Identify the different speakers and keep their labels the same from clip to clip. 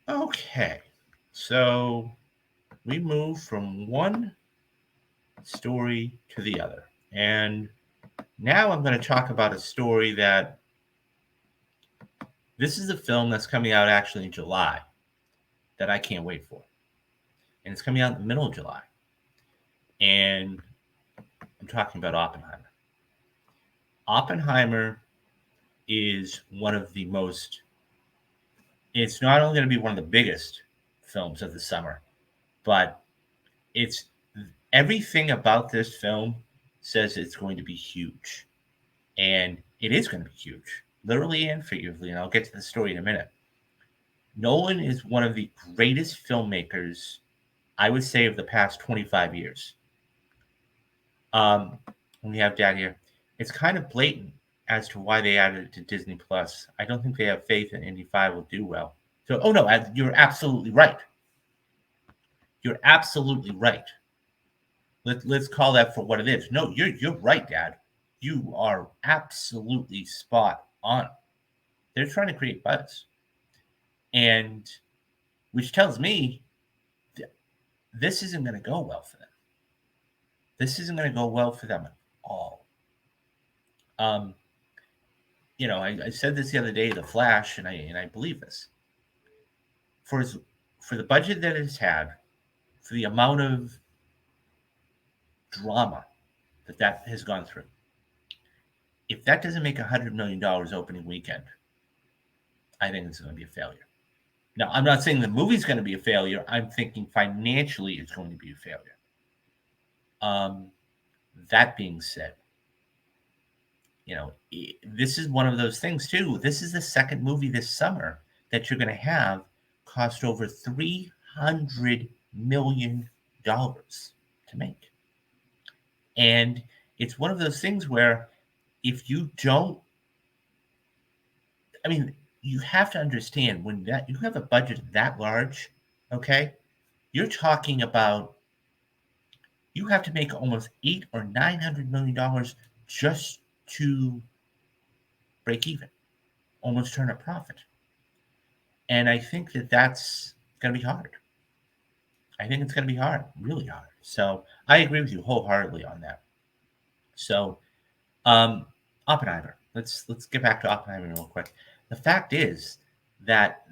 Speaker 1: Okay, so we move from one story to the other. And now I'm going to talk about a story that this is a film that's coming out actually in July that I can't wait for. And it's coming out in the middle of July. And I'm talking about Oppenheimer. Oppenheimer is one of the most, it's not only going to be one of the biggest films of the summer, but it's everything about this film says it's going to be huge. And it is going to be huge, literally and figuratively. And I'll get to the story in a minute. Nolan is one of the greatest filmmakers, I would say, of the past 25 years. Um, we have Dad here. It's kind of blatant as to why they added it to Disney Plus. I don't think they have faith in Indy 5 will do well. So, oh no, you're absolutely right. You're absolutely right. Let's call that for what it is. No, you're right, Dad. You are absolutely spot on. They're trying to create buzz, and which tells me this isn't going to go well for them. This isn't going to go well for them at all. Um, I said this the other day, The Flash, and I believe this. For the budget that it's had, for the amount of drama that has gone through, if that doesn't make $100 million opening weekend, I think it's going to be a failure. Now, I'm not saying the movie's going to be a failure. I'm thinking financially it's going to be a failure. That being said, this is one of those things too. This is the second movie this summer that you're going to have cost over $300 million to make. And it's one of those things where if you don't, I mean, you have to understand when that you have a budget that large, okay, you're talking about you have to make almost $800 or $900 just to break even, almost turn a profit. And I think that's going to be hard. I think it's going to be hard, really hard. So I agree with you wholeheartedly on that. So, Oppenheimer. Let's get back to Oppenheimer real quick. The fact is that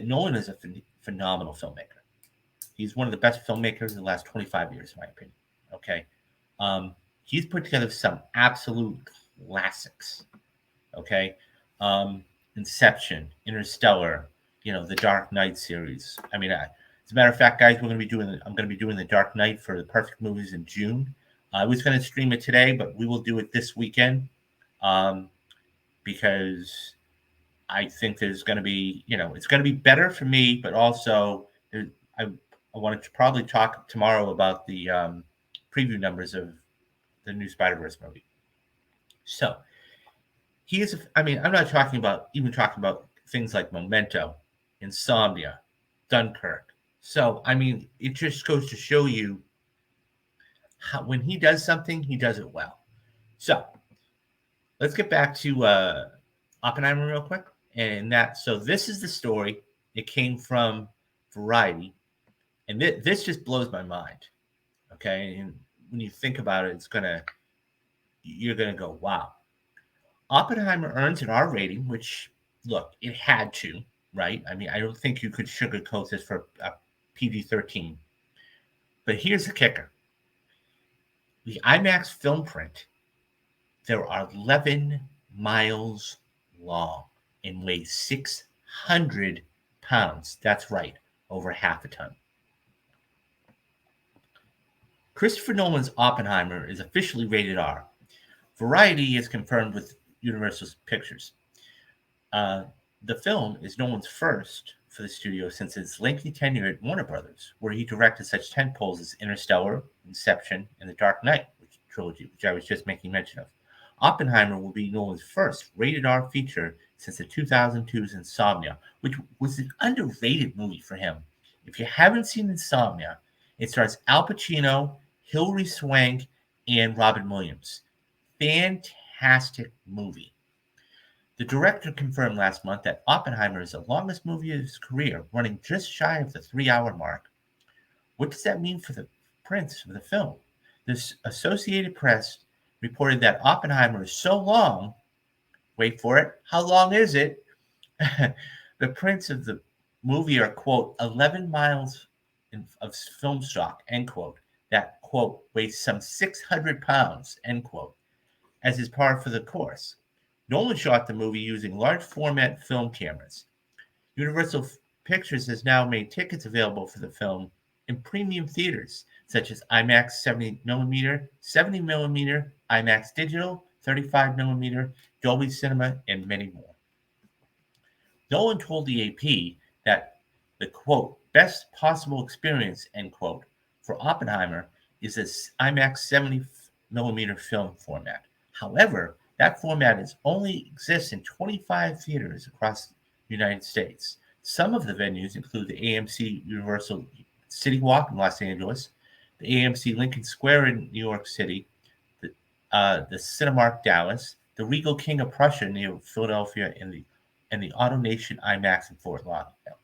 Speaker 1: Nolan is a phenomenal filmmaker. He's one of the best filmmakers in the last 25 years, in my opinion. Okay, he's put together some absolute classics. Okay, Inception, Interstellar, the Dark Knight series. I mean, as a matter of fact, guys, I'm going to be doing the Dark Knight for the Perfect Movies in June. I was going to stream it today, but we will do it this weekend because I think there's going to be, it's going to be better for me, but also I wanted to probably talk tomorrow about the preview numbers of the new Spider-Verse movie. So I'm not talking about things like Memento, Insomnia, Dunkirk. So, it just goes to show you how when he does something, he does it well. So, let's get back to Oppenheimer real quick. So this is the story. It came from Variety. And this just blows my mind. Okay. And when you think about it, you're going to go, wow. Oppenheimer earns an R rating, which, look, it had to, right? I don't think you could sugarcoat this for a PG-13. But here's the kicker. The IMAX film print, there are 11 miles long and weighs 600 pounds. That's right, over half a ton. Christopher Nolan's Oppenheimer is officially rated R. Variety is confirmed with Universal Pictures. The film is Nolan's first for the studio since its lengthy tenure at Warner Brothers, where he directed such tentpoles as Interstellar, Inception, and The Dark Knight trilogy, which I was just making mention of. Oppenheimer will be Nolan's first rated R feature since the 2002's Insomnia, which was an underrated movie for him. If you haven't seen Insomnia, it stars Al Pacino, Hilary Swank, and Robin Williams. Fantastic movie. The director confirmed last month that Oppenheimer is the longest movie of his career, running just shy of the 3 hour mark. What does that mean for the prince of the film? The Associated Press reported that Oppenheimer is so long. Wait for it. How long is it? The prints of the movie are, quote, 11 miles of film stock, end quote. That, quote, weighs some 600 pounds, end quote, as is par for the course. Nolan shot the movie using large format film cameras. Universal Pictures has now made tickets available for the film in premium theaters, such as IMAX 70mm, 70mm, IMAX Digital, 35mm, Dolby Cinema, and many more. Nolan told the AP that the, quote, best possible experience, end quote, for Oppenheimer is this IMAX 70mm film format. However, that format only exists in 25 theaters across the United States. Some of the venues include the AMC Universal City Walk in Los Angeles, the AMC Lincoln Square in New York City, the Cinemark Dallas, the Regal King of Prussia near Philadelphia, and the AutoNation IMAX in Fort Lauderdale.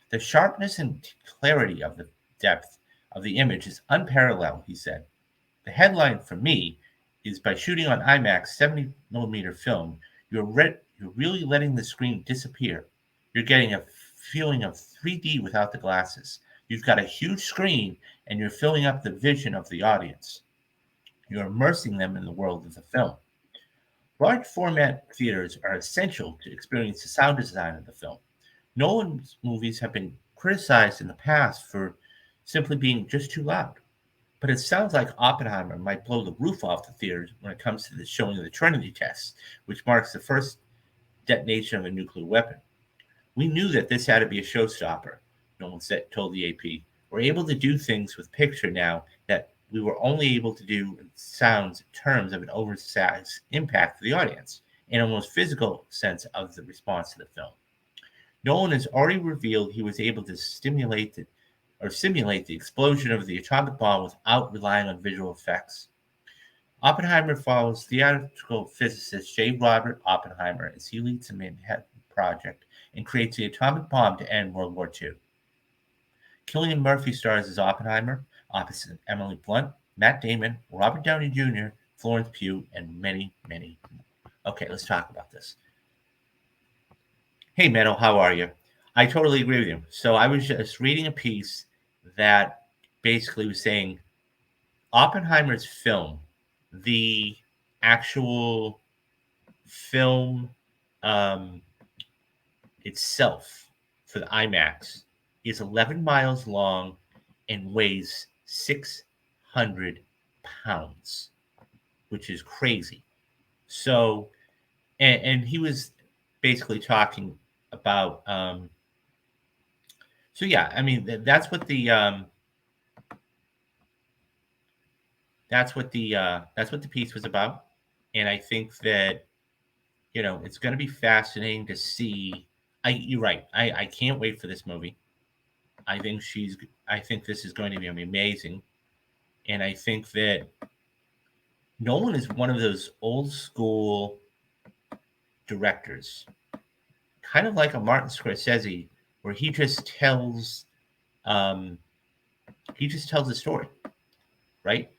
Speaker 1: The sharpness and clarity of the depth of the image is unparalleled, he said. The headline for me is by shooting on IMAX 70mm film, you're really letting the screen disappear. You're getting a feeling of 3D without the glasses. You've got a huge screen and you're filling up the vision of the audience. You're immersing them in the world of the film. Large format theaters are essential to experience the sound design of the film. Nolan's movies have been criticized in the past for simply being just too loud. But it sounds like Oppenheimer might blow the roof off the theaters when it comes to the showing of the Trinity test, which marks the first detonation of a nuclear weapon. We knew that this had to be a showstopper, Nolan told the AP. We're able to do things with picture now that we were only able to do in sounds in terms of an oversized impact for the audience, and a almost physical sense of the response to the film. Nolan has already revealed he was able to simulate the explosion of the atomic bomb without relying on visual effects. Oppenheimer follows theoretical physicist J. Robert Oppenheimer as he leads the Manhattan Project and creates the atomic bomb to end World War II. Cillian Murphy stars as Oppenheimer, opposite Emily Blunt, Matt Damon, Robert Downey Jr., Florence Pugh, and many, many more. Okay, let's talk about this. Hey, Meadow, how are you? I totally agree with you. So I was just reading a piece that basically was saying Oppenheimer's film, the actual film itself for the IMAX, is 11 miles long and weighs 600 pounds, which is crazy. So, and he was basically talking about, so yeah, I mean, that's what the piece was about. And I think that, it's going to be fascinating to see. You're right. I can't wait for this movie. I think I think this is going to be amazing. And I think that Nolan is one of those old school directors, kind of like a Martin Scorsese, where um, he just tells a story, right?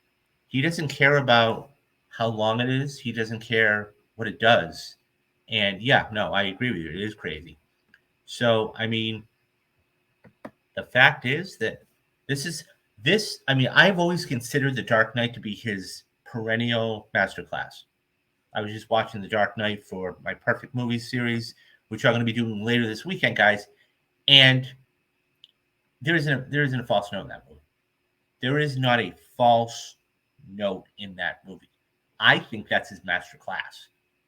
Speaker 1: He doesn't care about how long it is. He doesn't care what it does. And yeah, no, I agree with you. It is crazy. So, I mean, the fact is that I mean, I've always considered The Dark Knight to be his perennial masterclass. I was just watching The Dark Knight for my Perfect Movies series, which I'm going to be doing later this weekend, guys. And there isn't a false note in that movie. There is not a false note in that movie. I think that's his masterclass.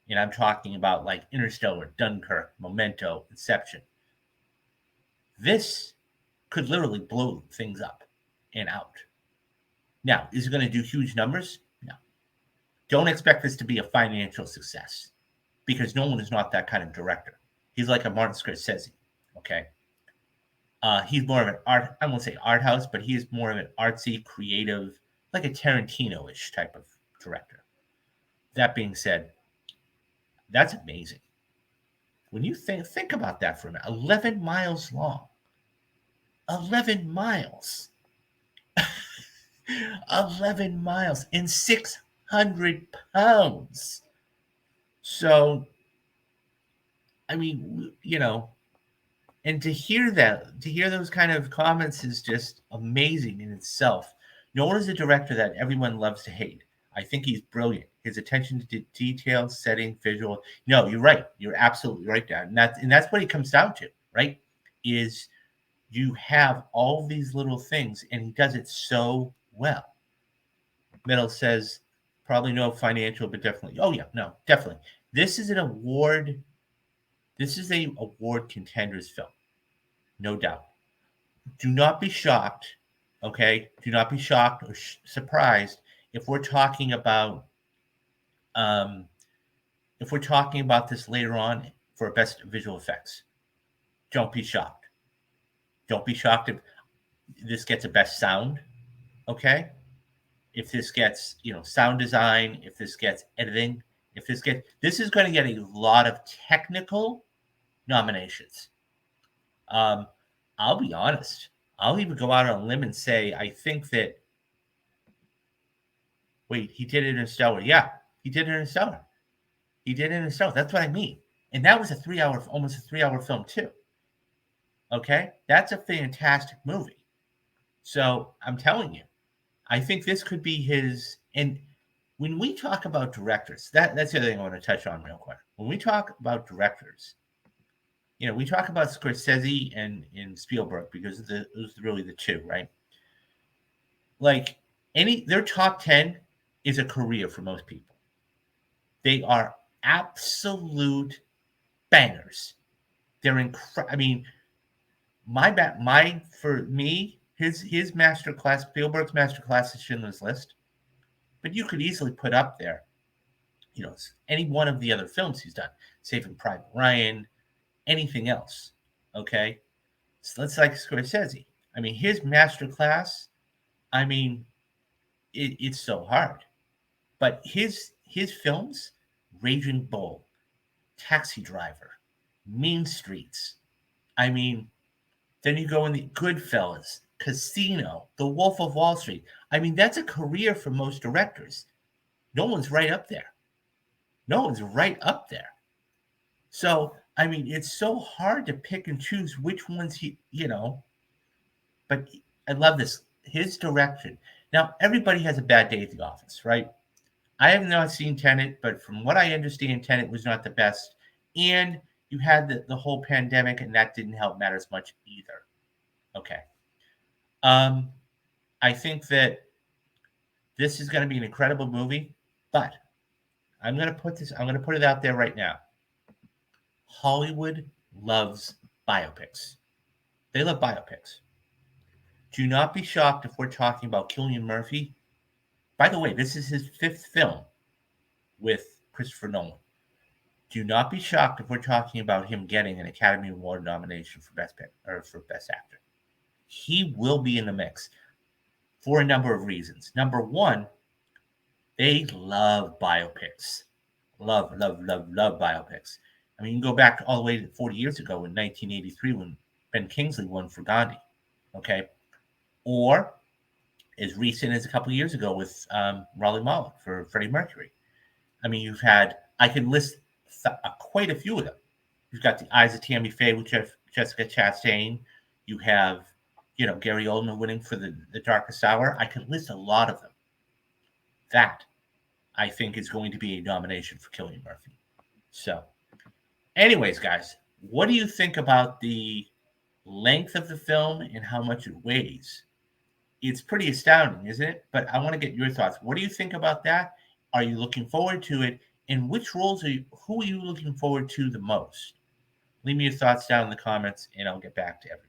Speaker 1: And I'm talking about like Interstellar, Dunkirk, Memento, Inception. This could literally blow things up and out. Now, is it going to do huge numbers? No. Don't expect this to be a financial success because Nolan is not that kind of director. He's like a Martin Scorsese, okay? He's more of an I won't say art house, but he is more of an artsy, creative, like a Tarantino-ish type of director. That being said, that's amazing. When you think about that for a minute, 11 miles long. 11 miles. 11 miles and 600 pounds. So, I mean, and to hear those kind of comments is just amazing in itself. Nolan is a director that everyone loves to hate. I think he's brilliant. His attention to detail, setting, visual. No, you're right. You're absolutely right, Dad. And that's what it comes down to, right? Is you have all these little things, and he does it so well. Metal says probably no financial, but definitely. Oh yeah, no, definitely. This is an award. This is a award contenders film, no doubt. Do not be shocked. Okay, do not be shocked or surprised if we're talking about um, this later on for best visual effects. Don't be shocked. Don't be shocked if this gets a best sound. Okay, if this gets sound design, if this gets editing, if this is going to get a lot of technical nominations. Um, I'll be honest. I'll even go out on a limb and say I think that. Wait, he did it in Stellar. Yeah, he did it in Stellar. He did it in Stellar. That's what I mean. And that was almost a 3 hour film too. Okay, that's a fantastic movie. So I'm telling you, I think this could be his. And when we talk about directors, that's the other thing I want to touch on real quick. When we talk about directors, we talk about Scorsese and Spielberg because those are really the two, right? Like their top 10 is a career for most people. They are absolute bangers. They're incredible. I mean, for me, his masterclass, Spielberg's masterclass is Schindler's List, but you could easily put up there, any one of the other films he's done, Saving Private Ryan, anything else. Okay, so let's like Scorsese. I mean, his masterclass. I mean, it's so hard, but his films, Raging Bull, Taxi Driver, Mean Streets. I mean, then you go in the Goodfellas, Casino, The Wolf of Wall Street. I mean, that's a career for most directors. No one's right up there. No one's right up there. So, I mean, it's so hard to pick and choose which ones but I love this. His direction. Now, everybody has a bad day at the office, right? I have not seen Tenet, but from what I understand, Tenet was not the best. And you had the whole pandemic, and that didn't help matters much either. Okay. Um, I think that this is going to be an incredible movie, but I'm going to put it out there right now. Hollywood loves biopics. They love biopics. Do not be shocked if we're talking about Cillian Murphy. By the way, this is his 5th film with Christopher Nolan. Do not be shocked if we're talking about him getting an Academy Award nomination for Best Actor. He will be in the mix for a number of reasons. Number one, they love biopics. Love, love, love, love biopics. I mean, you can go back all the way to 40 years ago in 1983 when Ben Kingsley won for Gandhi. Okay. Or as recent as a couple of years ago with Raleigh Malek for Freddie Mercury. I mean, I can list quite a few of them. You've got The Eyes of Tammy Faye with Jessica Chastain. You have, Gary Oldman winning for the Darkest Hour. I can list a lot of them. That, I think, is going to be a nomination for Cillian Murphy. So, anyways, guys, what do you think about the length of the film and how much it weighs? It's pretty astounding, isn't it? But I want to get your thoughts. What do you think about that? Are you looking forward to it? And who are you looking forward to the most? Leave me your thoughts down in the comments, and I'll get back to everyone.